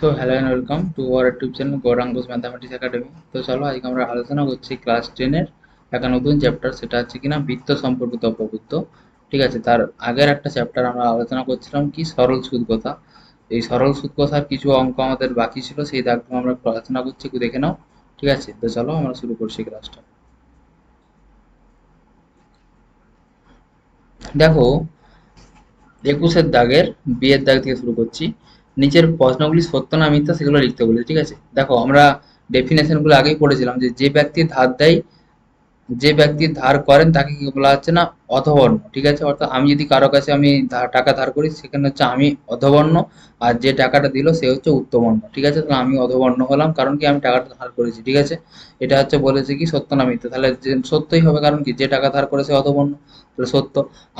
তো hello and welcome to our YouTube channel Gaurangs mathematics academy. তো চলো আজকে আমরা আলোচনা করছি ক্লাস 10-এর একটা নতুন চ্যাপ্টার, সেটা হচ্ছে কিনা বৃত্ত সম্পর্কিত অপবৃত্ত। ঠিক আছে, তার আগের একটা চ্যাপ্টার আমরা আলোচনা করছিলাম কি সরল সুদ কথা। এই সরল সুদ কথার কিছু অঙ্ক আমাদের বাকি ছিল, সেই দাগগুলো আমরা একটু আলোচনা করছি, একটু দেখে নাও। ঠিক আছে, তো চলো আমরা শুরু করছি ক্লাসটা। দেখো, 21-এর দাগের বিয়ের দাগ থেকে শুরু করছি। নিচের প্রশ্নগুলি সত্য না মিথ্যা সেগুলো লিখতে বলেছে। ঠিক আছে, দেখো আমরা ডেফিনেশন গুলো আগেই পড়েছিলাম যে যে ব্যক্তি ধার দেয়, যে ব্যক্তি ধার করেন তাকে কি বলা হচ্ছে না, অধবর্ণ। ঠিক আছে, অর্থাৎ আমি যদি কারো কাছে আমি টাকা ধার করি, সেখানে হচ্ছে আমি অধবর্ণ, আর যে টাকাটা দিল সে হচ্ছে উত্তবর্ণ। ঠিক আছে, তাহলে আমি অধবর্ণ হলাম, কারণ কি আমি টাকাটা ধার করেছি। ঠিক আছে, এটা হচ্ছে বলেছে কি সত্য না মিথ্যা, তাহলে সত্যই হবে, কারণ কি যে টাকা ধার করেছে অধবর্ণ, তাহলে সত্য।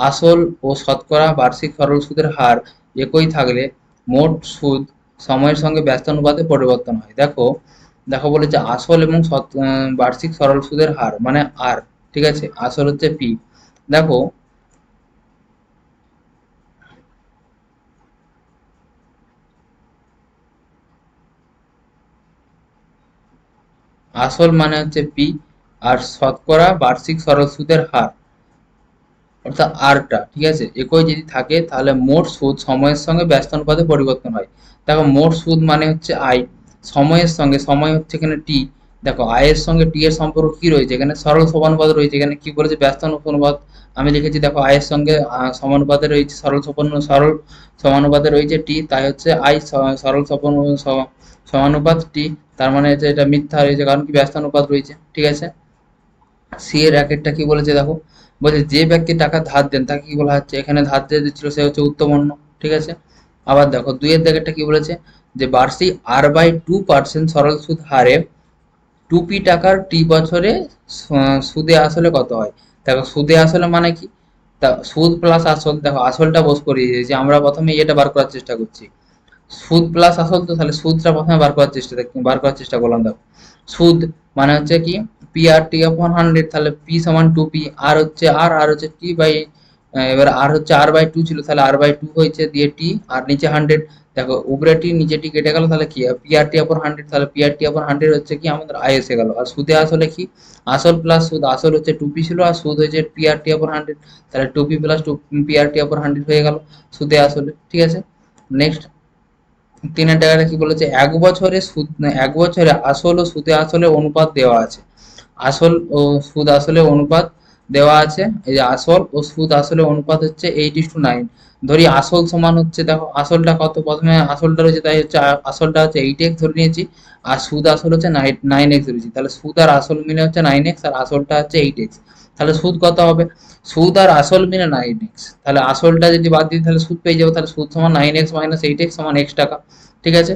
আসল ও শতকরা বার্ষিক সরল সুদের হার একই থাকলে মোট সুদ সময়ের সঙ্গে ব্যস্তানুপাতে পরিবর্তন হয়। দেখো, দেখো বলেছে আসল এবং বার্ষিক সরল সুদের হার মানে আর। ঠিক আছে, আসল হচ্ছে পি। দেখো, আসল মানে হচ্ছে পি, আর শতকরা বার্ষিক সরল সুদের হার অর্থাৎ আরটা, ঠিক আছে, একই যদি থাকে তাহলে মোট সুদ সময়ের সঙ্গে ব্যস্তানুপাতে পরিবর্তন হয়। দেখো, মোট সুদ মানে হচ্ছে আই, সময়ের সঙ্গে, সময় হচ্ছে এখানে টি। দেখো, আয়ের সঙ্গে টি এর সম্পর্ক কি রয়েছে, এখানে সরল সমানুপাত রয়েছে, এখানে কি বলেছে ব্যস্তানুপাত। আমি লিখেছি দেখো, আয়ের সঙ্গে সমানুপাতে রয়েছে, সরল সমানুপাতে রয়েছে টি, তাই হচ্ছে আই সরল সমানুপাত টি। তার মানে হচ্ছে এটা মিথ্যা রয়েছে, কারণ কি ব্যস্তানুপাত রয়েছে। ঠিক আছে, সি এর একেরটা কি বলেছে দেখো, বলছে যে ব্যক্তি টাকা ধার দেন তাকে কি বলা হচ্ছে, এখানে ধার দিয়ে দিচ্ছিল সে হচ্ছে উত্তমন্য। ঠিক আছে, আবার দেখো দুইয়ের দাগেরটা কি বলেছে, যে বার্ষিক R/2% সরল সুদ হারে 2p টাকার টি বছরে সুদে আসলে কত হয়। দেখো, সুদে আসলে মানে কি, তা সুদ প্লাস আসল। দেখো, আসলটা বোঝ করিয়ে দিয়েছি, আমরা প্রথমে এটা বার করার চেষ্টা করছি। সুদ প্লাস আসল, তো তাহলে সুদটা প্রথমে বার করার চেষ্টা করলাম। দেখো, সুদ মানে হচ্ছে কি পি আর টি অপন 100, তাহলে পি সমান 2p, আর হচ্ছে আর হচ্ছে টি বাই, এবার আর হচ্ছে R/2 ছিল, তাহলে R/2 হয়েছে দিয়ে টি, আর নিচে 100। দেখো, উপরে টি নিচে টি কেটে গেল, তাহলে কি পি আর টি অপন 100, তাহলে পি আর টি অপন 100 হচ্ছে কি আমাদের আয় এসে গেল। আর সুদে আসলে কি, আসল প্লাস সুদ, আসল হচ্ছে 2p ছিল আর সুদ হয়েছে পি আর টি অপন 100, তাহলে 2p প্লাস 2 পি আর টি অপন 100 হয়ে গেল সুদে আসলে। ঠিক আছে, নেক্সট তিনের টাকাটা কি বলেছে, এক বছরে সুদ, এক বছরে আসল ও সুদে আসলে অনুপাত দেওয়া আছে। আসল ও সুদ আসলে অনুপাত দেওয়া আছে, এই যে আসল ও সুদ আসলে অনুপাত হচ্ছে 8:9। ধরি আসল সমান হচ্ছে, দেখো আসলটা কত, প্রথমে আসলটা রয়েছে তাই হচ্ছে আসলটা হচ্ছে 8x ধরে নিয়েছি, আর সুদ আসল হচ্ছে 9x ধরেছি, তাহলে সুদ আর আসল মিলে হচ্ছে 9x, আর আসলটা হচ্ছে 8x। তাহলে সুদ কত হবে, সুদ আর আসল মিলে 9x, তাহলে আসলটা যদি বাদ দিই তাহলে সুদ পেয়ে যাবো, তাহলে সুদ সমান 9x মাইনাস 8x সমান x টাকা। ঠিক আছে,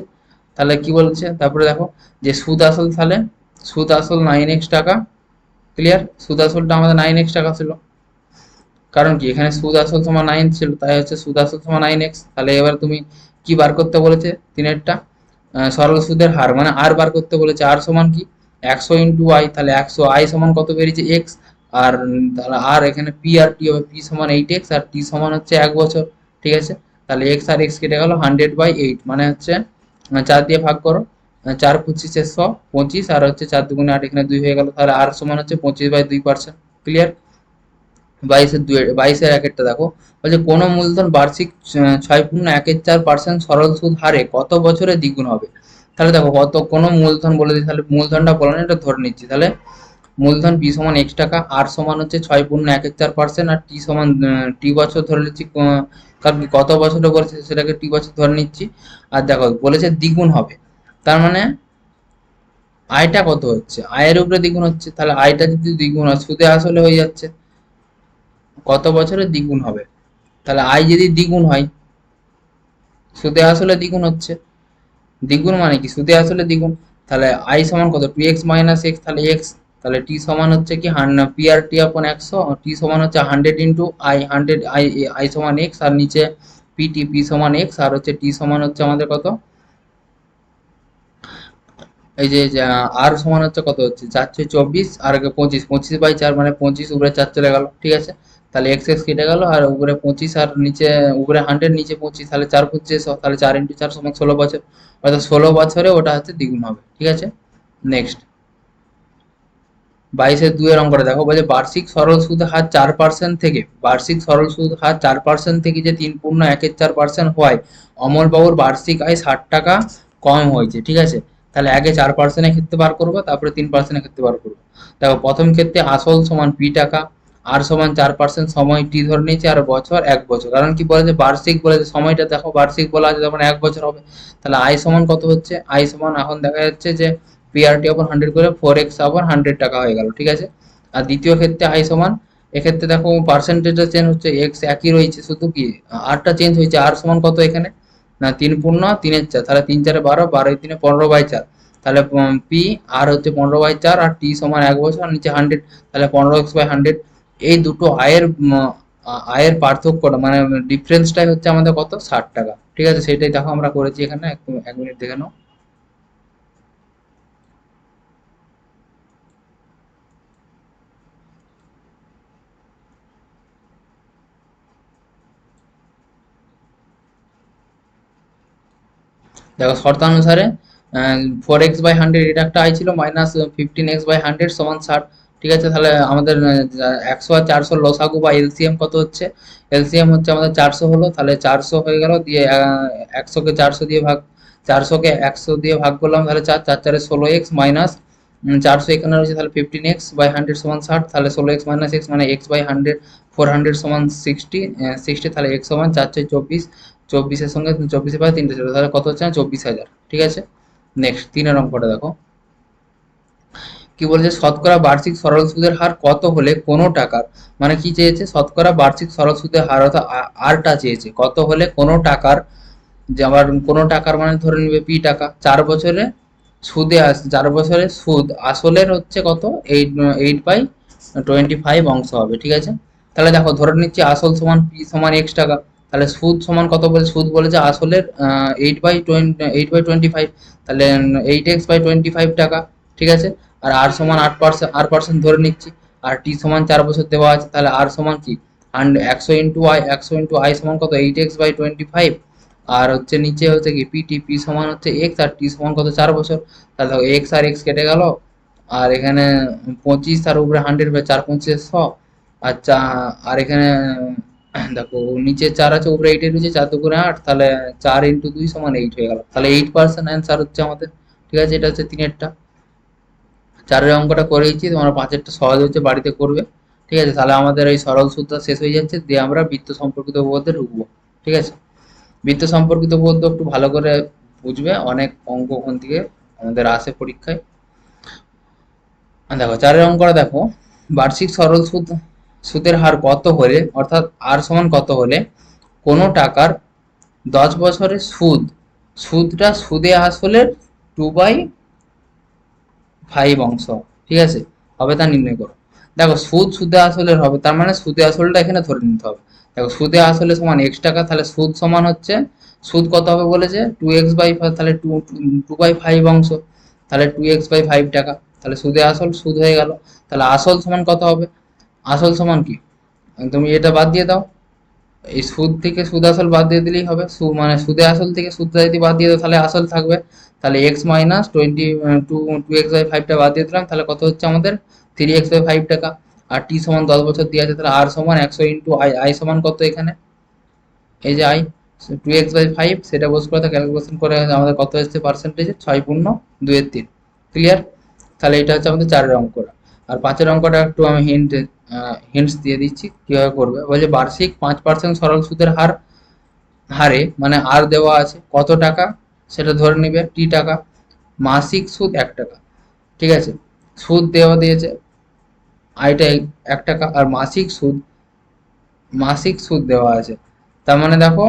তাহলে কি বলছে তারপরে দেখো, যে সুদ আসল, তাহলে সুদ আসল 9x টাকা। ক্লিয়ার, সুদ আসলটা আমাদের 9x টাকা ছিল, কারণ কি এখানে সুদ আসল সমান 9 ছিল, তাই হচ্ছে সুদ আসল সমান 9x। তাহলে এবার তুমি কি বার করতে বলেছে তিনেরটা, সরল সুদের হার মানে আর বার করতে বলেছে। আর সমান কি 100 ইন্টু আই, তাহলে 100 আই সমান কত বেরিয়েছে এক্স, আর তাহলে আর এখানে পি আর টি হবে, পি সমান 8x আর টি সমান হচ্ছে 1 বছর। ঠিক আছে, তাহলে এক্স আর এক্স কেটে গেল, 100/8 মানে হচ্ছে 4 দিয়ে ভাগ করো, 4×25 = 125, আর হচ্ছে 4×2 = 8, এখানে 2 হয়ে গেল, তাহলে আর সমান হচ্ছে 25/2%। ক্লিয়ার, 22-এর একেরটা দেখো, বলছে কোনো মূলধন বার্ষিক 6.14% সরল সুদ হারে কত বছরে দ্বিগুণ হবে। তাহলে দেখো, কত কোনো মূলধন বলে দিই, তাহলে মূলধনটা বলো না, এটা ধরে নিচ্ছি। তাহলে মূলধন পি সমান x টাকা, আর সমান হচ্ছে 6.14%, আর টি সমান টি বছর ধরে নিচ্ছি, কারণ কি কত বছরে বলেছে সেটাকে টি বছর ধরে নিচ্ছি। আর দেখো বলেছে দ্বিগুণ হবে, তার মানে আয়টা কত হচ্ছে, আয়ের উপরে দ্বিগুণ হচ্ছে, তাহলে আয়টা যদি দ্বিগুণ হয় সুদে আসলে হয়ে যাচ্ছে কত বছরে দ্বিগুণ হবে। তাহলে আয় যদি দ্বিগুণ হয়, সুদে আসলে দ্বিগুণ হচ্ছে, দ্বিগুণ মানে কি সুদে আসলে দ্বিগুণ, তাহলে আই সমান কত 2x মাইনাস এক্স, তাহলে এক্স, তাহলে টি সমান হচ্ছে কি পি আর টি আপন 100, টি সমান হচ্ছে 100 ইন্টু আই, 100 আই, আই সমান এক্স, আর নিচে পিটি, পি সমান এক্স, আর হচ্ছে টি সমান হচ্ছে আমাদের কত, এই যে আর সমান হচ্ছে কত হচ্ছে 4×4 = 24, আর 25, 25/4 মানে 25, উপরে 4 চলে গেল। ঠিক আছে, তাহলে এক্স এক্স কেটে গেল, আর উপরে 25 আর নিচে উপরে 100 নিচে 25, তাহলে 4 25 তাহলে 4 × 4 সমান 16 বছর, অর্থাৎ 16 বছরে ওটা হচ্ছে দ্বিগুণ হবে। ঠিক আছে, নেক্সট 22-এর অঙ্কটা দেখো, বলছে বার্ষিক সরল সুদ হার 4% থেকে, বার্ষিক সরল সুদ হার 4% থেকে যে 3.14% হয়, অমলবাবুর বার্ষিক আয় 60 টাকা কম হয়েছে। ঠিক আছে, তাহলে আগে 4%-এর ক্ষেত্রে বার করবো, তারপরে 3%-এর ক্ষেত্রে বার করবো। দেখো প্রথম ক্ষেত্রে আসল সমান পি টাকা, আর সমান 4%, সময় টি ধরে নিয়েছে, আর বছর 1 বছর। কারণ কি বলেছে বার্ষিক, বলেছে সময়টা দেখো বার্ষিক বলা আছে, তখন 1 বছর হবে। তাহলে আই সমান কত হচ্ছে, আই সমান এখন দেখা যাচ্ছে যে পিআরটি ওপর 100 করে 4x ওপর 100 টাকা হয়ে গেল। ঠিক আছে, আর দ্বিতীয় ক্ষেত্রে আই সমান, এক্ষেত্রে দেখো পার্সেন্টেজটা চেঞ্জ হচ্ছে, এক্স একই রয়েছে, শুধু কি আরটা চেঞ্জ হয়েছে। আর সমান কত এখানে, না 3×3=4, তাহলে 3×4 = 12, 12×3 = 15/4, তাহলে পি আর হচ্ছে 15/4, আর টি সমান 1 বছর, আর নিচে 100, তাহলে 15x/100। এই দুটো আয়ের পার্থক্যটা মানে ডিফারেন্সটাই হচ্ছে আমাদের কত, 60 টাকা। ঠিক আছে, সেটাই দেখো আমরা করেছি এখানে, 1 মিনিট দেখে নাও। দেখো শর্তানুসারে 4x/100 এটা একটা আই ছিল, মাইনাস 15x/100 সমান 60। ঠিক আছে, তাহলে আমাদের 100 আর 400 লসাগু বা এলসিএম কত হচ্ছে, এলসিএম হচ্ছে আমাদের 400 হলো, তাহলে 400 হয়ে গেল, দিয়ে 100-কে 400 দিয়ে ভাগ, 400-কে 100 দিয়ে ভাগ করলাম, তাহলে 4 × 4 = 16x, মাইনাস 400 এখানে রয়েছে, তাহলে 15x/100 সমান 60, তাহলে 16x মাইনাস x মানে x/100, 400 সমান 60, 60, তাহলে x সমান 4×4 = 24, 24-এর সঙ্গে 24-এর পরে 3টে ছিল, তাহলে কত হচ্ছে না 24,000। ঠিক আছে, নেক্সট 3-এর অঙ্কটা দেখো, কি বলেছে, শতকরা বার্ষিক সরল সুদের হার কত হলে কোনো টাকার, মানে কি চেয়েছে, শতকরা বার্ষিক সরল সুদের হার অর্থাৎ আরটা চেয়েছে, কত হলে কোনো টাকার, যে আবার কোনো টাকার মানে ধরে নিবে পি টাকা, 4 বছরে সুদে 4 বছরে সুদ আসলের হচ্ছে কত, 8/25 অংশ হবে। ঠিক আছে, তাহলে দেখো ধরে নিচ্ছি আসল সমান পি সমান এক্স টাকা, তাহলে সুদ সমান কত বলে, সুদ বলেছে আসলের 8/25, তাহলে 8x/25 টাকা। ঠিক আছে, আর আর সমান 8% ধরে নিচ্ছি, আর টি সমান 4 বছর দেওয়া আছে, তাহলে আর সমান কি 100 × i সমান কত, 8x/25, আর হচ্ছে নিচে হচ্ছে কি পি সমান হচ্ছে এক্স, আর টি সমান কত 4 বছর, তাহলে দেখো এক্স আর এক্স কেটে গেল, আর এখানে 25 আর উপরে 100, 4×5 = 100, আচ্ছা, আর এখানে দেখো নিচে 4 আছে, উপরে 8 রয়েছে, 4×2 = 8, তাহলে 4×2 = 8 হয়ে গেল, তাহলে 8% অ্যান্সার হচ্ছে আমাদের। ঠিক আছে, এটা হচ্ছে 3-এরটা। 4-এর অঙ্কটা করেইছি, তোমরা 5-এরটা সহজ হচ্ছে, বাড়িতে করবে। ঠিক আছে, তাহলে আমাদের এই সরল সূত্রটা শেষ হয়ে যাচ্ছে, দিয়ে আমরা বৃত্ত সম্পর্কিত উপপাদ্যে ঢুকবো। ঠিক আছে, বৃত্ত সম্পর্কিত উপপাদ্য একটু ভালো করে বুঝবে, অনেক অঙ্ক ওখান থেকে আমাদের আসে পরীক্ষায়। দেখো 4-এর অঙ্কটা দেখো, বার্ষিক সরল সুদের হার কত হলে, অর্থাৎ আর সমান কত হলে কোনো টাকার 10 বছরের সুদটা সুদে আসলে 2/5 অংশ, ঠিক আছে, হবে, তা নির্ণয় করো। দেখো সুদে আসলের হবে, তার মানে সুদে আসলটা এখানে ধরে নিতে হবে। দেখো সুদে আসলে সমান x টাকা, তাহলে সুদ সমান হচ্ছে, সুদ কত হবে বলেছে 2x/5, তাহলে 2/5 অংশ, তাহলে 2x/5 টাকা, তাহলে সুদে আসল সুদ হয়ে গেল। তাহলে আসল সমান কত হবে, আসল সমান কি, তুমি এটা বাদ দিয়ে দাও, এই সুদ থেকে সুদ আসল বাদ দিয়ে দিলেই হবে, মানে সুদে আসল থেকে সুদ যদি বাদ দিয়ে দাও তাহলে আসল থাকবে, তাহলে এক্স মাইনাস 2x/5টা বাদ দিয়ে দিলাম, তাহলে কত হচ্ছে আমাদের 3x/5 টাকা, আর টি সমান 10 বছর দিয়ে আছে, তাহলে আর সমান 100 × আই সমান কত এখানে, এই যে আই 2x/5, সেটা বস করে ক্যালকুলেশন করে আমাদের কত এসছে পার্সেন্টেজে 6/2-3। ক্লিয়ার, তাহলে এটা হচ্ছে আমাদের 4-এর অঙ্কটা। আর 5-এর অঙ্কটা একটু আমি হিন্টস দিয়ে দিচ্ছি কিভাবে করবে। বলছে বার্ষিক 5% সরল সুদের হারে মানে আর দেওয়া আছে কত টাকা, সেটা ধরে নিবে টি টাকা, মাসিক সুদ 1 টাকা। ঠিক আছে, সুদ দেওয়া দিয়েছে আইটা 1 টাকা, আর মাসিক সুদ দেওয়া আছে, তার মানে দেখো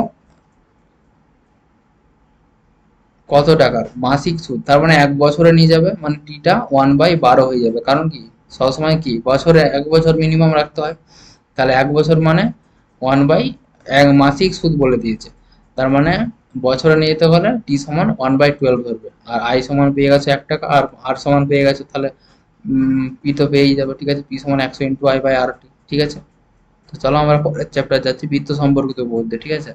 কত টাকার মাসিক সুদ, তার মানে 1 বছরে নিয়ে যাবে, মানে টিটা 1/12 হয়ে যাবে, কারণ কি সবসময় কি বছরে 1 বছর মিনিমাম রাখতে হয়, তাহলে 1 বছর মানে 1/এক, মাসিক সুদ বলে দিয়েছে, তার মানে বছরে নিয়ে যেতে হলে টি সমান 1/12 ধরবে, আর আই সমান পেয়ে গেছে 1 টাকা, আর আর সমান পেয়ে গেছে, তাহলে পি তো পেয়েই যাবে। ঠিক আছে, পি সমান 100 × i/r, ঠিক আছে। তো চলো আমরা পরের চ্যাপ্টার যাচ্ছি, বৃত্ত সম্পর্কিত উপপাদ্য, ঠিক আছে।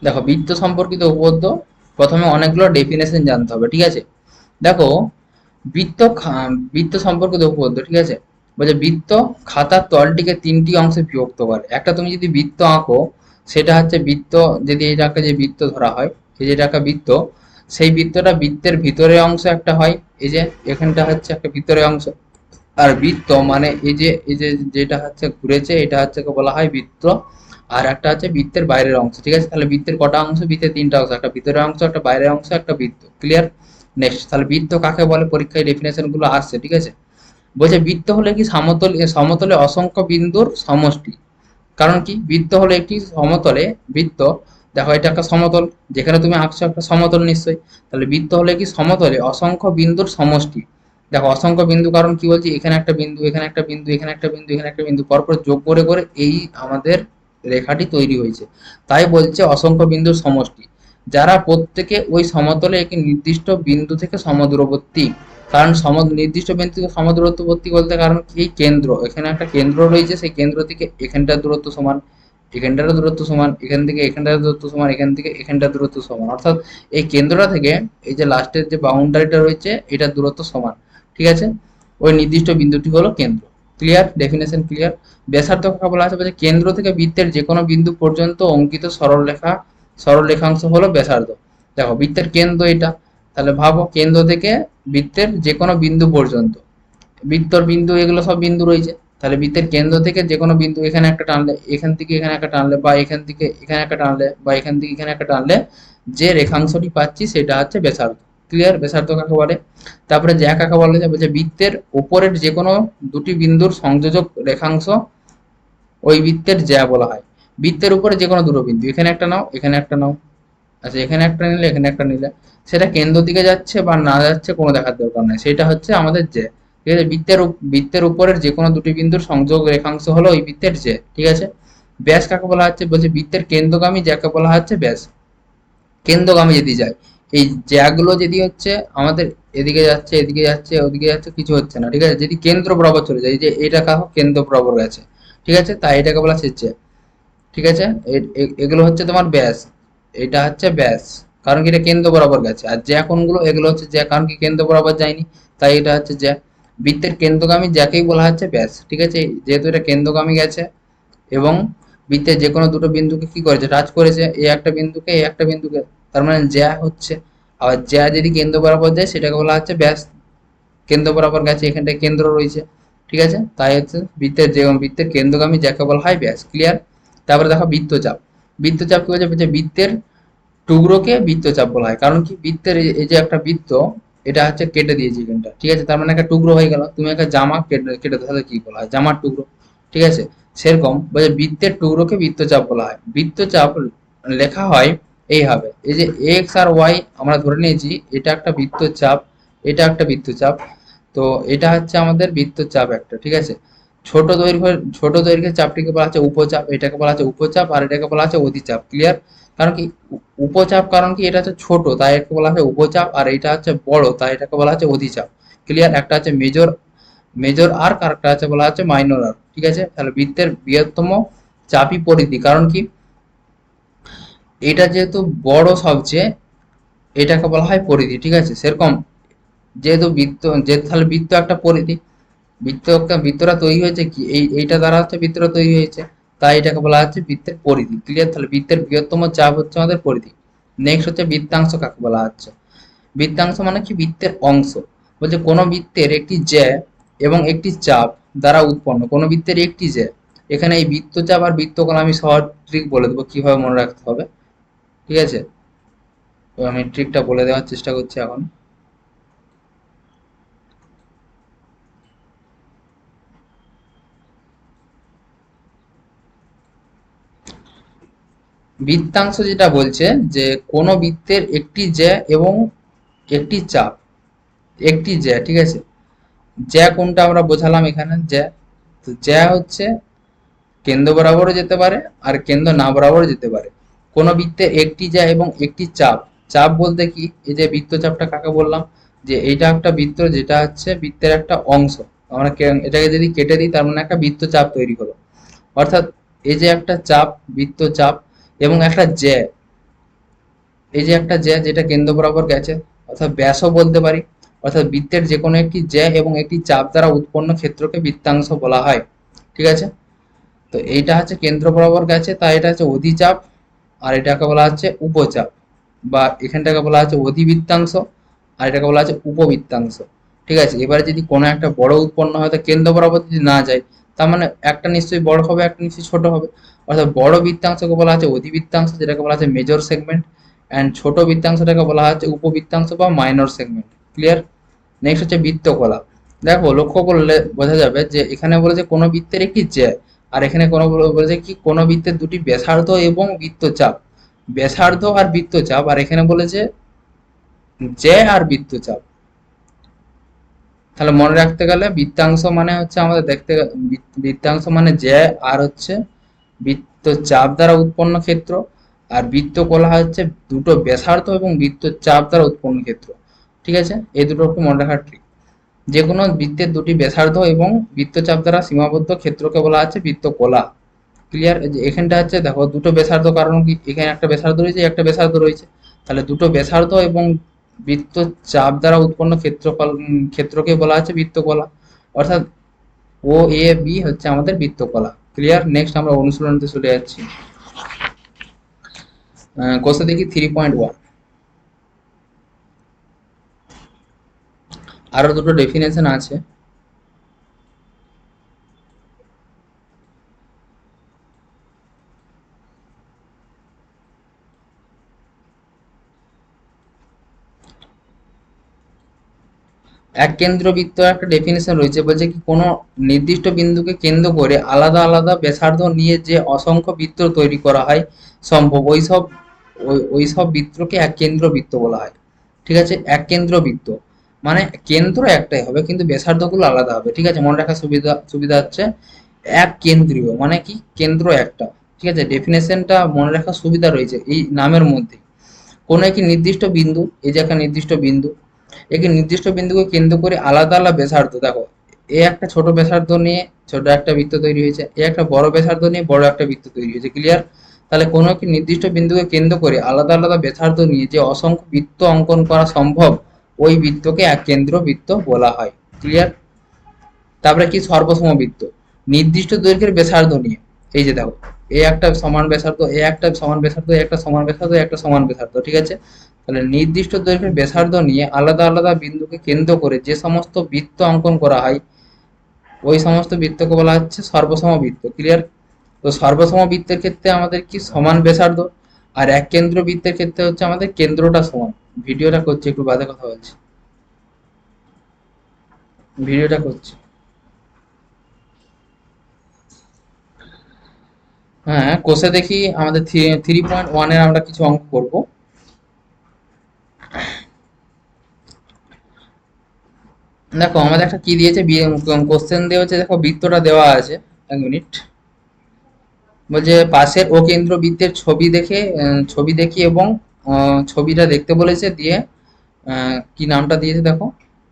দেখো বৃত্ত সম্পর্কিত উপপাদ্য, প্রথমে অনেকগুলো ডেফিনেশন জানতে হবে, ঠিক আছে। দেখো বৃত্ত সম্পর্কিত উপপাদ্য, ঠিক আছে। বলছে বৃত্ত খাতার তলটিকে তিনটি অংশে বিভক্ত করে। একটা তুমি যদি বৃত্ত আঁকো, সেটা হচ্ছে বৃত্ত, যদি এটাকে যে বৃত্ত ধরা হয়, এই যে একটা বৃত্ত, সেই বৃত্তটা বৃত্তের ভিতরের অংশ একটা হয়, এই যে এখানটা হচ্ছে একটা ভিতরের অংশ। আর বৃত্ত মানে এই যে যেটা হচ্ছে ঘুরেছে, এটা হচ্ছে বলা হয় বৃত্ত। আর একটা হচ্ছে বৃত্তের বাইরের অংশ, ঠিক আছে। তাহলে বৃত্তের কটা অংশ? বৃত্তের তিনটা অংশ, একটা ভিতরের অংশ, একটা বাইরের অংশ, একটা বৃত্ত। ক্লিয়ার? নেক্সট, তাহলে বৃত্ত কাকে বলে, পরীক্ষায় ডেফিনেশন গুলো আসছে, ঠিক আছে। বলছে বৃত্ত হলে কি সমতলে অসংখ্য বিন্দুর সমষ্টি। কারণ কি, বৃত্ত হলো একটি সমতলে, বৃত্ত, দেখো এটা একটা সমতল, যেখানে তুমি আঁকছো একটা সমতল নিশ্চয়ই। তাহলে বৃত্ত হলে কি সমতলে অসংখ্য বিন্দুর সমষ্টি। দেখো অসংখ্য বিন্দু, কারণ কি বলছি, এখানে একটা বিন্দু, এখানে একটা বিন্দু, এখানে একটা বিন্দু, এখানে একটা বিন্দু, পরপর যোগ করে করে এই আমাদের রেখাটি তৈরি হয়েছে। তাই বলছে অসংখ্য বিন্দুর সমষ্টি, যারা প্রত্যেকে ওই সমতলে একটি নির্দিষ্ট বিন্দু থেকে সমদূরবর্তী। কারণ নির্দিষ্ট বিন্দু থেকে সমদূরত্ববর্তী বলতে কারণ কি, এই কেন্দ্র, এখানে একটা কেন্দ্র রয়েছে, সেই কেন্দ্র থেকে এখানটার দূরত্ব সমান, এখানটারও দূরত্ব সমান, এখান থেকে এখানটার দূরত্ব সমান, এখান থেকে এখানটার দূরত্ব সমান, অর্থাৎ এই কেন্দ্রটা থেকে এই যে লাস্টের যে বাউন্ডারিটা রয়েছে, এটার দূরত্ব সমান, ঠিক আছে। ওই নির্দিষ্ট বিন্দুটি হলো কেন্দ্র। ক্লিয়ার? Definition clear? ব্যাসার্ধ কাকে বলা আছে? বলছে কেন্দ্র থেকে বৃত্তের যে কোনো বিন্দু পর্যন্ত অঙ্কিত সরল রেখাংশ হলো ব্যাসার্ধ। দেখো বৃত্তের কেন্দ্র এটা, তাহলে ভাবো কেন্দ্র থেকে বৃত্তের যে কোনো বিন্দু পর্যন্ত, বৃত্তর বিন্দু এগুলো সব বিন্দু রয়েছে, তাহলে বৃত্তের কেন্দ্র থেকে যে কোনো বিন্দু এখানে একটা টানলে, এখান থেকে এখানে একটা টানলে, বা এখান থেকে এখানে একটা টানলে, বা এখান থেকে এখানে একটা টানলে, যে রেখাংশটি পাচ্ছি সেটা হচ্ছে ব্যাসার্ধ। ক্লিয়ার? ব্যাসার্ধ কাকে বলে। তারপরে জ্যা কাকে বলে, বলছে বৃত্তের উপরের যে কোনো দুটি বিন্দুর সংযোজক রেখাংশ ওই বৃত্তের জ্যা বলা হয়। বৃত্তের উপরে যে কোনো দুটো বিন্দু, এখানে একটা নাও, এখানে একটা নাও, আচ্ছা এখানে একটা নিলে, এখানে একটা নিলে, সেটা কেন্দ্র দিকে যাচ্ছে বা না যাচ্ছে কোনো দেখার দরকার নাই, সেটা হচ্ছে আমাদের যে, ঠিক আছে। বৃত্তের উপরের যে কোনো দুটি বিন্দুর সংযোগ রেখাংশ হলো ওই বৃত্তের যে, ঠিক আছে। ব্যাস কাকে বলা হচ্ছে, বলছে বৃত্তের কেন্দ্রগামী যাকে বলা হচ্ছে ব্যাস। কেন্দ্রগামী যদি যায়, এই জ্যাগুলো যদি হচ্ছে আমাদের এদিকে যাচ্ছে, এদিকে যাচ্ছে, ওদিকে যাচ্ছে, কিছু হচ্ছে না, ঠিক আছে। যদি কেন্দ্র বরাবর চলে যায়, এই যে এটা কাহো কেন্দ্র বরাবর গেছে, ঠিক আছে, তাই এটাকে বলা হচ্ছে জ্যা, ঠিক আছে। এগুলো হচ্ছে তোমার ব্যাস, এটা হচ্ছে ব্যাস, কারণ কি এটা কেন্দ্র বরাবর গেছে। আর জ্যা কোনগুলো, এগুলো হচ্ছে জ্যা, কারণ কি কেন্দ্র বরাবর যায়নি, তাই এটা হচ্ছে জ্যা। বৃত্তের কেন্দ্রগামী যাকেই বলা হচ্ছে ব্যাস, ঠিক আছে। যেহেতু এটা কেন্দ্রগামী গেছে এবং বৃত্তের যে কোনো দুটো বিন্দুকে কি করেছে, টাচ করেছে, এই একটা বিন্দুকে, এই একটা বিন্দুকে, তার মানে জ্যা হচ্ছে। আবার জ্যা যদি কেন্দ্র বরাবর যায় সেটাকে বলা হচ্ছে ব্যাস, কেন্দ্র বরাবর গেছে, এখানটায় কেন্দ্র রয়েছে, ঠিক আছে। তাই হচ্ছে বৃত্তের কেন্দ্রগামী যাকে বলা হয় ব্যাস। ক্লিয়ার? তারপরে দেখো বৃত্তচাপ। বৃত্তচাপ কি বলছে, বলছে বৃত্তের টুকরোকে বৃত্তচাপ বলা হয়। কারণ কি, বৃত্তের এই যে একটা বৃত্ত, এটা হচ্ছে কেটে দিয়েছি এখানটা, ঠিক আছে, তার মানে একটা টুকরো হয়ে গেল। তুমি একটা জামা কেটে কেটে তাহলে কি বলা হয়, জামার টুকরো, ঠিক আছে। সেরকম বলছে বৃত্তের টুকরোকে বৃত্তচাপ বলা হয়। বৃত্তচাপ লেখা হয় এইভাবে, এই যে এক্স আর ওয়াই আমরা ধরে নিয়েছি, এটা একটা বৃত্তচাপ, এটা একটা বৃত্তচাপ, তো এটা হচ্ছে আমাদের বৃত্তচাপ একটা, ঠিক আছে। ছোট দৈর্ঘ্যের চাপটিকে বলা হচ্ছে উপচাপ, এটাকে বলা হচ্ছে উপচাপ, আর এটাকে বলা হচ্ছে অধিচাপ। ক্লিয়ার? কারণ কি, উপচাপ, কারণ কি এটা হচ্ছে ছোট তাই এটাকে বলা হয় উপচাপ, আর এটা হচ্ছে বড় তাই এটাকে বলা হচ্ছে অধিচাপ। ক্লিয়ার? একটা হচ্ছে মেজর মেজর আর্ক, আর একটা হচ্ছে বলা হচ্ছে মাইনর আর্ক, ঠিক আছে। তাহলে বৃত্তের বৃহত্তম চাপই পরিধি, কারণ কি এটা যেহেতু বড় সবচেয়ে, এটাকে বলা হয় পরিধি, ঠিক আছে। সেরকম যেহেতু তাহলে বৃত্ত একটা পরিধি, বৃত্তটা তৈরি হয়েছে কি, এইটা দ্বারা হচ্ছে বৃত্তটা তৈরি হয়েছে, তাই এটাকে বলা হচ্ছে বৃত্তের পরিধি। ক্লিয়ার? তাহলে বৃত্তের বৃহত্তম চাপ হচ্ছে আমাদের পরিধি। নেক্সট হচ্ছে বৃত্তাংশ কাকে বলা হচ্ছে। বৃত্তাংশ মানে কি, বৃত্তের অংশ। বলছে কোনো বৃত্তের একটি জ্যা এবং একটি চাপ দ্বারা উৎপন্ন, কোনো বৃত্তের একটি জ্যা, এখানে এই বৃত্তচাপ আর বৃত্তকোণ আমি সহজ ট্রিক বলে দেবো কিভাবে মনে রাখতে হবে, ঠিক আছে। তো আমি ট্রিকটা বলে দেওয়ার চেষ্টা করছি এখন। বৃত্তাংশ যেটা বলছে যে কোনো বৃত্তের একটি জ্যা এবং একটি চাপ, একটি জ্যা, ঠিক আছে। জ্যা কোনটা আমরা বোঝালাম এখানে, জ্যা। তো জ্যা হচ্ছে কেন্দ্র বরাবরও যেতে পারে আর কেন্দ্র না বরাবরও যেতে পারে। কোনো বৃত্তের একটি জ্যা এবং একটি চাপ, চাপ বলতে কি, এই যে বৃত্তচাপটা কাকে বললাম, যে এইটা একটা বৃত্ত, যেটা হচ্ছে বৃত্তের একটা অংশ। আমরা এটাকে যদি কেটে দিই তার মানে একটা বৃত্তচাপ তৈরি হলো। অর্থাৎ এই যে একটা চাপ, বৃত্তচাপ, এবং একটা জ্যা, এই যে একটা জ্যা যেটা কেন্দ্র বরাবর গেছে, অর্থাৎ ব্যাসও বলতে পারি। অর্থাৎ বৃত্তের যে কোনো একটি জ্যা এবং একটি চাপ দ্বারা উৎপন্ন ক্ষেত্রকে বৃত্তাংশ বলা হয়, ঠিক আছে। তো এইটা হচ্ছে কেন্দ্র বরাবর গেছে, তাই এটা হচ্ছে অধিচাপ। আর এটাকে বলা হচ্ছে উপচাপ, বা এখানটাকে বলা হচ্ছে অধিবৃত্তাংশ, আর এটাকে বলা হচ্ছে উপবৃত্তাংশ, ঠিক আছে। এবারে যদি কোনো একটা বড় উৎপন্ন হয়, তো কেন্দ্র বরাবর যদি না যায়, তার মানে একটা নিশ্চয়ই বড় হবে, একটা নিশ্চয়ই ছোট হবে। অর্থাৎ বড় বৃত্তাংশকে বলা হচ্ছে অধিবৃত্তাংশ, যেটাকে বলা হচ্ছে মেজর সেগমেন্ট, অ্যান্ড ছোট বৃত্তাংশটাকে বলা হচ্ছে উপবৃত্তাংশ বা মাইনর সেগমেন্ট। ক্লিয়ার? নেক্সট হচ্ছে বৃত্তকলা। দেখো, লক্ষ্য করলে বোঝা যাবে যে এখানে বলেছে কোনো বৃত্তের একটি জ্যা, আর এখানে কোনো বলেছে কি কোনো বৃত্তের দুটি ব্যাসার্ধ এবং বৃত্তচাপ, ব্যাসার্ধ আর বৃত্তচাপ, আর এখানে বলেছে জ্যা আর বৃত্তচাপ। তাহলে মনে রাখতে গেলে বৃত্তাংশ মানে হচ্ছে আমাদের দেখতে, বৃত্তাংশ মানে জ্যা আর হচ্ছে বৃত্তচাপ দ্বারা উৎপন্ন ক্ষেত্র, আর বৃত্তকলা হচ্ছে দুটো ব্যাসার্ধ এবং বৃত্তচাপ দ্বারা উৎপন্ন ক্ষেত্র, ঠিক আছে। এই দুটো একটু মনে রাখার ট্রিক। যে কোনো বৃত্তের দুটি ব্যাসার্ধ এবং বৃত্তচাপ দ্বারা সীমাবদ্ধ ক্ষেত্রকে বলা হচ্ছে বৃত্তকলা। ক্লিয়ার? এখানটা হচ্ছে দেখো দুটো ব্যাসার্ধ, কারণ কি এখানে একটা ব্যাসার্ধ রয়েছে, একটা ব্যাসার্ধ রয়েছে, তাহলে দুটো ব্যাসার্ধ এবং বৃত্তচাপ দ্বারা উৎপন্ন ক্ষেত্রফল, ক্ষেত্রকে বলা হচ্ছে বৃত্তকলা। অর্থাৎ ও এ বি হচ্ছে আমাদের বৃত্তকলা। ক্লিয়ার? নেক্সট আমরা অনুশীলনীতে চলে যাচ্ছি। কোষে দেখি 3.1, আরো দুটো ডেফিনেশন আছে। এক কেন্দ্র বৃত্ত একটা ডেফিনেশন রয়েছে, বলছে কি কোনো নির্দিষ্ট বিন্দুকে কেন্দ্র করে আলাদা আলাদা ব্যাসার্ধ নিয়ে যে অসংখ্য বৃত্ত তৈরি করা হয় সম্ভব, ওই সব বৃত্তকে এক কেন্দ্র বৃত্ত বলা হয়, ঠিক আছে। এক কেন্দ্র বৃত্ত মানে কেন্দ্র একটাই হবে কিন্তু ব্যাসার্ধগুলো আলাদা হবে, ঠিক আছে। মনে রাখার সুবিধা সুবিধা হচ্ছে এক কেন্দ্রীয় মানে কি কেন্দ্র একটা, ঠিক আছে। ডেফিনেশনটা মনে রাখার সুবিধা রয়েছে এই নামের মধ্যে। কোনো একটি নির্দিষ্ট বিন্দু, এই যে একটা নির্দিষ্ট বিন্দু, একটি নির্দিষ্ট বিন্দুকে কেন্দ্র করে আলাদা আলাদা ব্যাসার্ধ, দেখো এ একটা ছোট ব্যাসার্ধ নিয়ে ছোট একটা বৃত্ত তৈরি হয়েছে, এ একটা বড় ব্যাসার্ধ নিয়ে বড় একটা বৃত্ত তৈরি হয়েছে। ক্লিয়ার? তাহলে কোনো একটি নির্দিষ্ট বিন্দুকে কেন্দ্র করে আলাদা আলাদা ব্যাসার্ধ নিয়ে যে অসংখ্য বৃত্ত অঙ্কন করা সম্ভব, ওই বৃত্তকে এক কেন্দ্র বৃত্ত বলা হয়। ক্লিয়ার? তারপরে কি সর্বসম বৃত্ত, নির্দিষ্ট দৈর্ঘ্যের ব্যাসার্ধ নিয়ে, এই যে দেখো এ একটা সমান ব্যাসার্ধ, এ একটা সমান ব্যাসার্ধ, এ একটা সমান ব্যাসার্ধ, এ একটা সমান ব্যাসার্ধ, ঠিক আছে। তাহলে নির্দিষ্ট দৈর্ঘ্যের ব্যাসার্ধ নিয়ে আলাদা আলাদা বিন্দুকে কেন্দ্র করে যে সমস্ত বৃত্ত অঙ্কন করা হয়, ওই সমস্ত বৃত্তকে বলা হচ্ছে সর্বসম বৃত্ত। ক্লিয়ার? তো সর্বসম বৃত্তের ক্ষেত্রে আমাদের কি সমান ব্যাসার্ধ, আর এক কেন্দ্র বৃত্তের ক্ষেত্রে হচ্ছে আমাদের কেন্দ্রটা সমান। ভিডিওটা করছি, একটু বাদে কথা বলছি, ভিডিওটা করছি। হ্যাঁ, কোষে দেখি আমাদের 3.1 এর আমরা কিছু অঙ্ক করব। দেখো আমাদের একটা কি দিয়েছে, কোশ্চেন দেওয়া হচ্ছে, দেখো বৃত্তটা দেওয়া আছে, এক মিনিট। বলছে পাশের ও কেন্দ্র বৃত্তের ছবি দেখি এবং ছবিটা দেখতে বলেছে, দিয়ে কি নামটা দিয়েছে দেখো,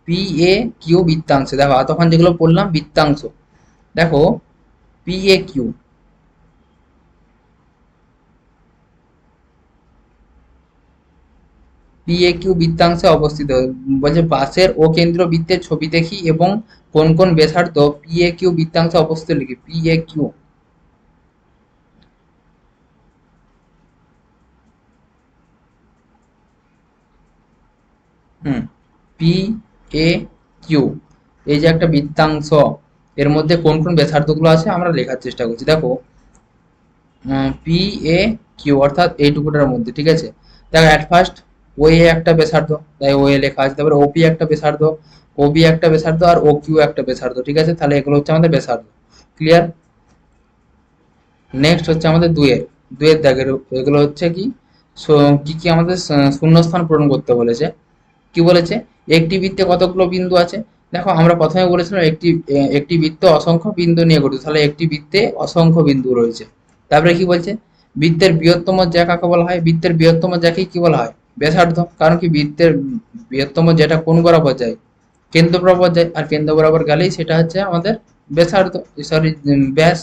পি এ কিউ বৃত্তাংশ। দেখো তখন যেগুলো পড়লাম বৃত্তাংশ, দেখো P A Q, P A Q বৃত্তাংশে অবস্থিত। বলছে পাশের ও কেন্দ্র বৃত্তের ছবি দেখি এবং কোন কোন ব্যাসার্ধ পি এ কিউ বৃত্তাংশে অবস্থিত লিখি। পি এ কিউ, হুম, পি এ কিউ, এই যে একটা বৃত্তাংশ, এর মধ্যে কোন কোন ব্যাসার্ধগুলো আছে আমরা লেখার চেষ্টা করছি। দেখো পি এ কিউ অর্থাৎ এইটুকুটার মধ্যে, ঠিক আছে। দেখো অ্যাট ফার্স্ট ও এ একটা ব্যাসার্ধ, তাই ও এ লেখা আছে। তারপরে ওপি একটা ব্যাসার্ধ, ও বি একটা ব্যাসার্ধ, আর ও কিউ একটা ব্যাসার্ধ, ঠিক আছে। তাহলে এগুলো হচ্ছে আমাদের ব্যাসার্ধ। ক্লিয়ার? নেক্সট হচ্ছে আমাদের দুয়ের দাগের, এগুলো হচ্ছে কি, কি কি আমাদের শূন্যস্থান পূরণ করতে বলেছে। কি বলেছে, একটি বৃত্তে কতগুলো বিন্দু আছে। দেখো আমরা প্রথমে বলেছিলাম একটি বৃত্ত অসংখ্য বিন্দু নিয়ে গঠিত, তাহলে একটি বৃত্তে অসংখ্য বিন্দু রয়েছে। তারপরে কি বলছে, বৃত্তের বৃহত্তম জ্যা কাকে বলা হয়, বৃত্তের বৃহত্তম জ্যাকে কি বলা হয়, ব্যাসার্ধ। কারণ কি বৃত্তের বৃহত্তম যেটা কোন বরাবর যায়, কেন্দ্র বরাবর যায়, আর কেন্দ্র বরাবর গেলেই সেটা হচ্ছে আমাদের ব্যাসার্ধ, সরি ব্যাস।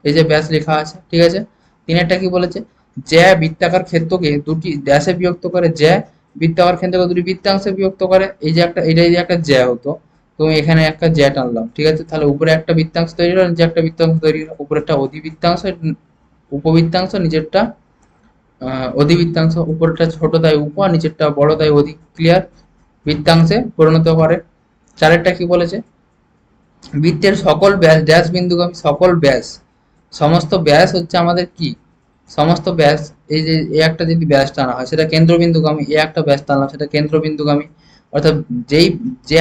এই যে ব্যাস লেখা আছে, ঠিক আছে। তিনেরটা কি বলেছে, জ্যা বৃত্তাকার ক্ষেত্রকে দুটি ড্যাশে বিভক্ত করে, জ্যা বৃত্তাকার ক্ষেত্রকে দুটি বৃত্তাংশে বিভক্ত করে। এই যে একটা, এটা যদি একটা জ্যা হতো, তুমি এখানে একটা জ্যা টানলাম, ঠিক আছে, তাহলে উপরে একটা বৃত্তাংশ তৈরি হলো, নিচে একটা বৃত্তাংশ তৈরি হলো, উপরেরটা অধিবৃত্তাংশ, উপবৃত্তাংশ, নিচেরটা অধিবৃত্তাংশ, উপরটা ছোট তাই উপ, আর নিচেরটা বড় তাই অধিক। ক্লিয়ার, বৃত্তাংশে পরিণত করে। চারেরটা কি বলেছে, বৃত্তের সকল ব্যাস ড্যাশ বিন্দুগামী, সকল ব্যাস, সমস্ত ব্যাস হচ্ছে আমাদের কি, সমস্ত ব্যাস, এই যে এ একটা যদি ব্যাস টানা হয় সেটা কেন্দ্রবিন্দুগামী, এ একটা ব্যাস টানলাম সেটা কেন্দ্রবিন্দুগামী, অর্থাৎ যেই যে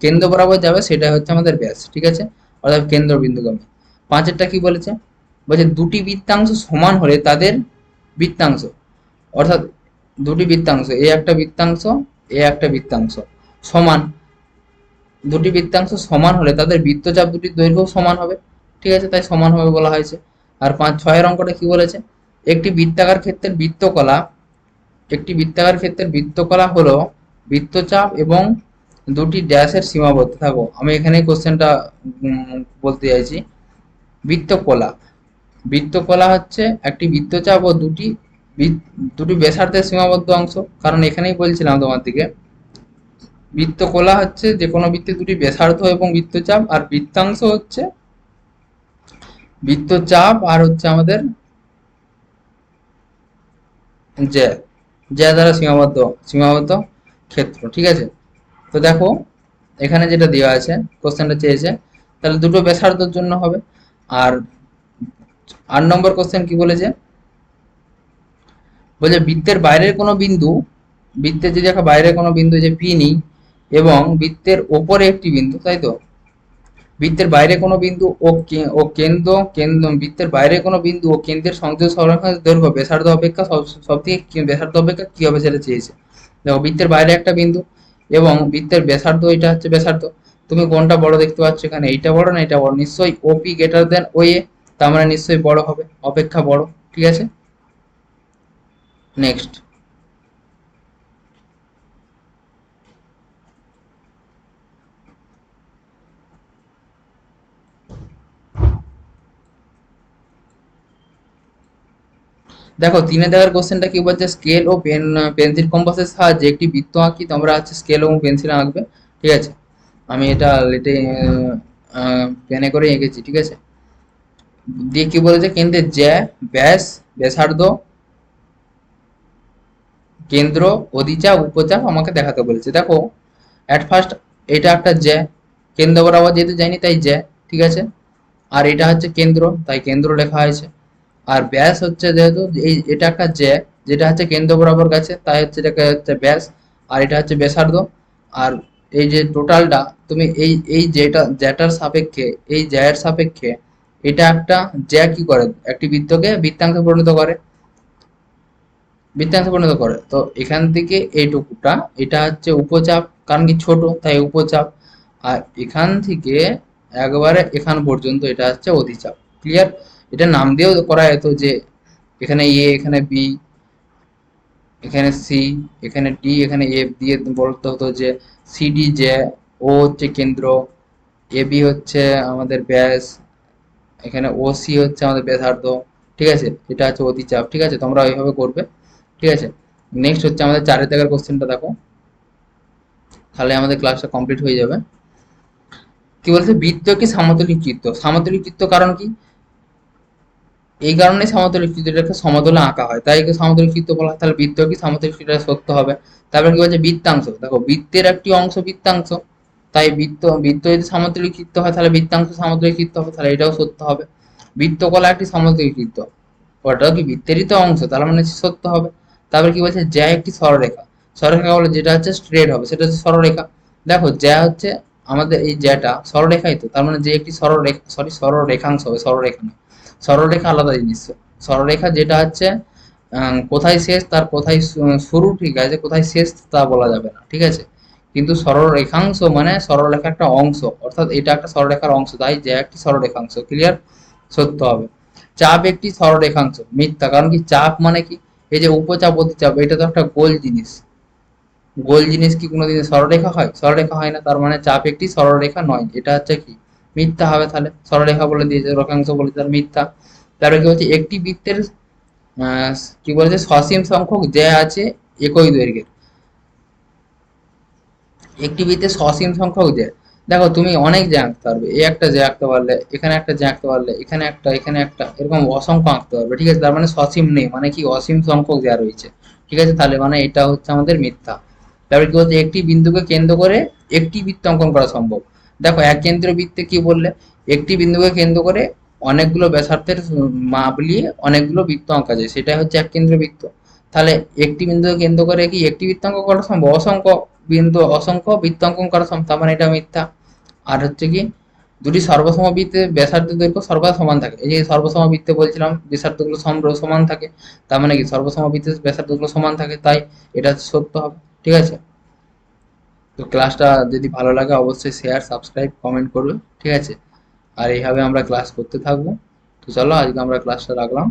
কেন্দ্র বরাবর যাবে সেটা হচ্ছে আমাদের ব্যাস, ঠিক আছে, অর্থাৎ কেন্দ্রবিন্দুগামী। পাঁচেরটা কি বলেছে, বলছে দুটি বৃত্তাংশ সমান হলে তাদের বৃত্তাংশ, অর্থাৎ দুটি বৃত্তাংশ, এ একটা বৃত্তাংশ, এ একটা বৃত্তাংশ সমান, দুটি বৃত্তাংশ সমান হলে তাদের বৃত্তচাপ দুটির দৈর্ঘ্য সমান হবে, ঠিক আছে, তাই সমান হবে বলা হয়েছে। আর ছয়ের অঙ্কটা কি বলেছে, একটি বৃত্তাকার ক্ষেত্রের বৃত্তকলা, একটি বৃত্তাকার ক্ষেত্রের বৃত্তকলা হলো বৃত্তচাপ এবং দুটি ড্যাশের সীমাবদ্ধ। থাকো আমি এখানে কোশ্চেনটা বলতে চাইছি, বৃত্তকলা, বৃত্তকলা হচ্ছে একটি বৃত্তচাপ ও দুটি ব্যাসার্ধের সীমাবদ্ধ অংশ। কারণ এখানেই বলছিলাম তোমার দিকে, বৃত্তকলা হচ্ছে যে কোনো বৃত্তে দুটি ব্যাসার্ধ এবং বৃত্তচাপ, আর বৃত্তাংশ হচ্ছে বৃত্তচাপ আর হচ্ছে আমাদের জ্যা, জ্যা দ্বারা সীমাবদ্ধ, সীমাবদ্ধ ক্ষেত্র, ঠিক আছে। তো দেখো এখানে যেটা দেওয়া আছে, কোশ্চেনটা চেয়েছে, তাহলে দুটো ব্যাসার্ধের জন্য হবে। আর 8 নম্বর কোশ্চেন কি বলেছে, বলছে বৃত্তের বাইরের কোনো বিন্দু, বৃত্তের যদি একটা বাইরের কোনো বিন্দু যে পি নিই, এবং বৃত্তের ওপরে একটি বিন্দু, তাই তো, বৃত্তের বাইরে কোনো বিন্দু ও কেন্দ্র বৃত্তের বাইরে কোনো বিন্দু ও কেন্দ্রের সংযোগ সরলরেখার দৈর্ঘ্য ব্যাসার্ধ অপেক্ষা সব থেকে ব্যাসার্ধ অপেক্ষা কি হবে সেটা চেয়েছে। দেখো বৃত্তের বাইরে একটা বিন্দু এবং বৃত্তের ব্যাসার্ধ, এটা হচ্ছে ব্যাসার্ধ, তুমি কোনটা বড় দেখতে পাচ্ছ এখানে, এইটা বড় না এটা বড়, নিশ্চয়ই ওপি গ্রেটার দেন ও এ, তার মানে নিশ্চয়ই বড় হবে, অপেক্ষা বড়, ঠিক আছে। নেক্সট, দেখো তিনে দেওয়ার কোশ্চেনটা কি বলছে, স্কেল ও পেন্সিল কম্পাসের সাহায্যে একটি বৃত্ত আঁকি। তোমরা হচ্ছে স্কেল এবং পেন্সিল আঁকবে, ঠিক আছে, আমি এটা লেটে পেনে করে এঁকেছি, ঠিক আছে। দিয়ে কি বলেছে, কেন্দ্রের জ্যা, ব্যাস, ব্যাসার্ধ, কেন্দ্র, অধিচাপ, উপচাপ আমাকে দেখাতে বলেছে। দেখো অ্যাট ফার্স্ট এটা একটা জ্যা, কেন্দ্র বরাবর যেহেতু যায়নি তাই জ্যা, ঠিক আছে। আর এটা হচ্ছে কেন্দ্র, তাই কেন্দ্র লেখা হয়েছে। আর ব্যাস হচ্ছে যেহেতু এই এটা একটা জ্যা, যেটা হচ্ছে কেন্দ্র বরাবর গেছে তাই হচ্ছে এটাকে হচ্ছে ব্যাস, আর এটা হচ্ছে ব্যাসার্ধ। আর এই যে টোটালটা তুমি এই জ্যাটার সাপেক্ষে, এই জ্যায়ের সাপেক্ষে এটা একটা জ্যা কি করে, একটি বৃত্তকে বৃত্তাংশে পরিণত করে, বৃত্তাংশে পরিণত করে। তো এখান থেকে এইটুকুটা এটা হচ্ছে উপচাপ, কারণ কি ছোট তাই উপচাপ। আর এখান থেকে একবারে এখান পর্যন্ত এটা হচ্ছে অধিচাপ। ক্লিয়ার, এটা নাম দিয়েও করা যেত, যে এখানে এ, এখানে বি, এখানে সি, এখানে ডি, এখানে এফ দিয়ে বলতে হতো যে সিডি যে, ও হচ্ছে কেন্দ্র, এ বি হচ্ছে আমাদের ব্যাস, এখানে ও সি হচ্ছে আমাদের ব্যাসার্ধ, ঠিক আছে, এটা হচ্ছে অতিচাপ, ঠিক আছে, তোমরা ওইভাবে করবে, ঠিক আছে। নেক্সট হচ্ছে আমাদের 4 দাগের কোশ্চেনটা দেখো, তাহলে আমাদের ক্লাসটা কমপ্লিট হয়ে যাবে। কি বলছে, বৃত্ত কি সমতলীয় চিত্র, সমতলীয় চিত্র কারণ কি, এই কারণে সমতলীয় চিত্রটাকে সমতলে আঁকা হয় তাই একে সমতলীয় চিত্র বলা হয়। তাহলে বৃত্ত কি সমতলীয় চিত্রটা সত্য হবে। তারপর কি বলছে, বৃত্তাংশ, দেখো বৃত্তের একটি অংশ বৃত্তাংশ, তাই বৃত্ত যদি সমতলীয় চিত্র হয় তাহলে বৃত্তাংশ সমতলীয় চিত্র হবে, তাহলে এটাও সত্য হবে। বৃত্তকলা একটি সমতলীয় চিত্র, ওটাও কি বৃত্তেরই তো অংশ, তার মানে সত্য হবে। তারপর কি বলছে, জ্যা একটি সরলরেখা, সরলরেখা বলে যেটা হচ্ছে স্ট্রেট হবে সেটা হচ্ছে সরলরেখা। দেখো জ্যা হচ্ছে আমাদের এই জ্যাটা সরলরেখাই তো, তার মানে যে একটি সরলরেখা, সরি সরলরেখাংশ হবে, সরলরেখা না, সরলরেখা আলাদা জিনিস। সরলরেখা যেটা হচ্ছে কোথায় শেষ তার কোথায় শুরু, ঠিক আছে, কোথায় শেষ তা বলা যাবে না, ঠিক আছে। কিন্তু সরলরেখাংশ মানে সরলরেখার একটা অংশ, অর্থাৎ এটা একটা সরলরেখার অংশ, তাই যে একটি সরলরেখাংশ, ক্লিয়ার, সত্য হবে। চাপ একটি সরলরেখাংশ, মিথ্যা, কারণ কি চাপ মানে কি, এই যে উপচাপ অতিচাপ এটা তো একটা গোল জিনিস, গোল জিনিস কি কোনোদিন সরলরেখা হয়? সরলরেখা হয় না, তার মানে চাপ একটি সরলরেখা নয়, এটা হচ্ছে কি মিথ্যা হবে। তাহলে সরলরেখা বলে দিয়েছে, রেখাংশ বলে তার মিথ্যা। তারপরে কি হচ্ছে, একটি বৃত্তের আহ, কি বলেছে, সসীম সংখ্যক জ্যা আছে একই দৈর্ঘ্যের, একটি বৃত্তের সসীম সংখ্যক জ্যা, দেখো তুমি অনেক জ্যা আঁকতে পারবে, এই একটা জ্যা আঁকতে পারলে, এখানে একটা জ্যা আঁকতে পারলে, এখানে একটা, এখানে একটা, এরকম অসংখ্য আঁকতে পারবে, ঠিক আছে। তার মানে সসীম নেই মানে কি অসীম সংখ্যক জ্যা রয়েছে, ঠিক আছে, তাহলে মানে এটা হচ্ছে আমাদের মিথ্যা। তারপরে কি বলছে, একটি বিন্দুকে কেন্দ্র করে একটি বৃত্ত অঙ্কন করা সম্ভব, দেখো এক কেন্দ্রীয় বৃত্তে কি বললে, একটি বিন্দুকে কেন্দ্র করে অনেকগুলো ব্যাসার্ধের মাপ নিয়ে অনেকগুলো বৃত্ত আঁকা যায়, সেটাই হচ্ছে এক কেন্দ্রীয় বৃত্ত। তাহলে একটি বিন্দুকে কেন্দ্র করে কি একটি বৃত্ত অঙ্কন করা সম্ভব? অসংখ্য বিন্দু, অসংখ্য বৃত্ত অঙ্কন করা সম্ভব, তার মানে এটা মিথ্যা। আর হচ্ছে কি, দুটি সর্বসম বৃত্তের ব্যাসার্ধ দৈর্ঘ্য সর্বদা সমান থাকে, এই যে সর্বসম বৃত্তে বলছিলাম ব্যাসার্ধগুলো সমান থাকে, তার মানে কি সর্বসম বৃত্তের ব্যাসার্ধগুলো সমান থাকে, তাই এটা সত্য হবে, ঠিক আছে। তো ক্লাসটা যদি ভালো লাগে অবশ্যই শেয়ার, সাবস্ক্রাইব, কমেন্ট করবে, ঠিক আছে। আর এইভাবে আমরা ক্লাস করতে থাকবো। তো চলো আজকে আমরা ক্লাসটা রাখলাম।